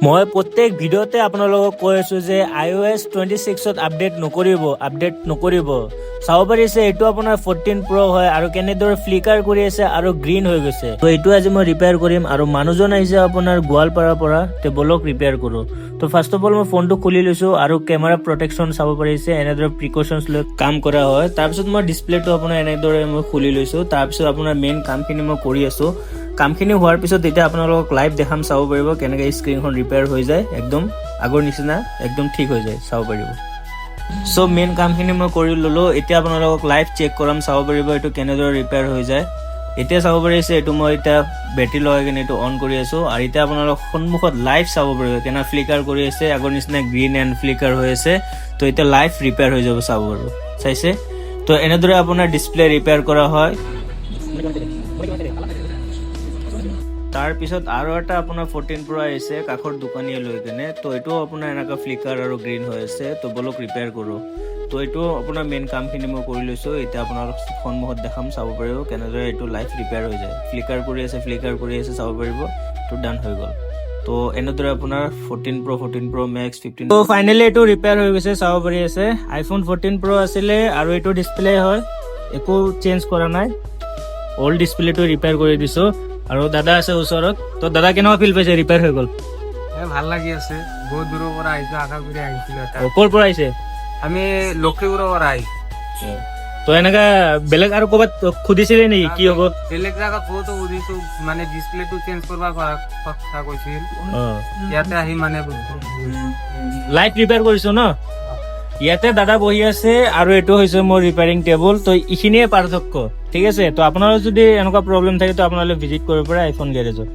মই প্ৰত্যেক ভিডিঅ'তে আপোনালোকক কৈ আছো যে iOS 26ত আপডেট নকৰিব চাব পাৰিছে এইটো আপোনাৰ 14 Pro হয় আৰু কেনেদৰে ফ্লিকাৰ কৰি আছে আৰু গ্ৰীণ হৈ গৈছে তো এইটো আজি মই ৰিপেয়াৰ কৰিম আৰু মানুহজন আহিছে আপোনাৰ গোৱালপাৰাৰ পৰা তে বলক ৰিপেয়াৰ কৰো তো ফাৰ্ষ্ট অফ অল মই ফোনটো খুলি লৈছো আৰু কেমেৰা প্ৰটেকশ্যন চাব পাৰিছে এনেদৰে প্ৰিকশ্যনছ লৈ কাম কৰা হয় তাৰপিছত মই ডিসপ্লেটো আপোনাৰ এনেদৰে মই খুলি লৈছো তাৰপিছত আপোনাৰ মেইন কামখিনি মই কৰি আছো কামখিনি হোৱাৰ পিছত এতিয়া আপোনালোকক লাইভ দেখাম চাব পাৰিব কেনেকৈ স্ক্ৰীনখন ৰিপেয়াৰ হৈ যায় একদম আগৰ নিচিনা একদম ঠিক হৈ যায় চাব পাৰিব সো মেইন কামখিনি মই কৰি ললো এতিয়া আপোনালোকক লাইভ চেক কৰাম চাব পাৰিব এইটো কেনেদৰে ৰিপেয়াৰ হৈ যায় এতিয়া চাব পাৰিছে এইটো মই এতিয়া বেটাৰী লগাই কিনে এইটো অন কৰি আছো আৰু এতিয়া আপোনালোক সন্মুখত লাইভ চাব পাৰিব কেনে ফ্লিকাৰ কৰি আছে আগৰ নিচিনা গ্ৰীণ এণ্ড ফ্লিকাৰ হৈ আছে তো এতিয়া লাইভ ৰিপেয়াৰ হৈ যাব চাব পাৰিব চাইছে তো এনেদৰে আপোনাৰ ডিসপ্লে ৰিপেয়াৰ কৰা হয় তাৰ পিছত আৰু এটা আপোনাৰ 14 Pro আহিছে কাখৰ দোকানীয়ে লৈ কেনে তো এইটো আপোনাৰ এনেকা ফ্লিকাৰ আৰু গ্ৰীণ হৈ আছে তো বলক ৰিপেয়াৰ কৰো তো এইটো আপোনাৰ মেইন কামখিনি মই কৰি লৈছো এতিয়া আপোনালোক সন্মুখত দেখাম চাব পাৰিব কেনেদৰে এইটো লাইভ ৰিপেয়াৰ হৈ যায় ফ্লিকাৰ কৰি আছে চাব পাৰিব তো ডান হৈ গ'ল তো এনেদৰে আপোনাৰ 14 Pro Max 15 তো ফাইনালি এইটো ৰিপেয়াৰ হৈ গৈছে চাব পাৰি আছে iPhone 14 Pro আছিলে আৰু এইটো ডিসপ্লে হয় একো চেঞ্জ কৰা নাই ওল্ড ডিসপ্লেটো ৰিপেয়াৰ কৰি দিছো আৰু দাদা আছে ওচৰত তো দাদা কেনেকুৱা ফিল পাইছে ৰিপেয়াৰ হৈ গ'ল ভাল লাগি আছে বহুত দূৰৰ পৰা আহিছো আশাগুৰি আহিছিলো ক'ৰ পৰা আহিছে আমি লক্ষীপুৰৰ পৰা আহিছো তো এনেকা বেলেগ আৰু ক'ৰবাত খুদিছিলে নেকি কি হ'ব বেলেগ জাগাত বহুতো সুধিছো মানে ডিসপ্লেটো চেঞ্জ কৰিব কথা কৈছিল ইয়াতে আহি মানে লাইভ ৰিপেয়াৰ কৰিছো ন ইয়াতে দাদা বহি আছে আৰু এইটো হৈছে মোৰ ৰিপেয়াৰিং টেবুল তো এইখিনিয়ে পাৰ্থক্য ঠিক আছে তো আপোনালোকৰ যদি এনেকুৱা প্ৰব্লেম থাকে তো আপোনালোকে ভিজিট কৰিব পাৰে আইফোন গেৰেজত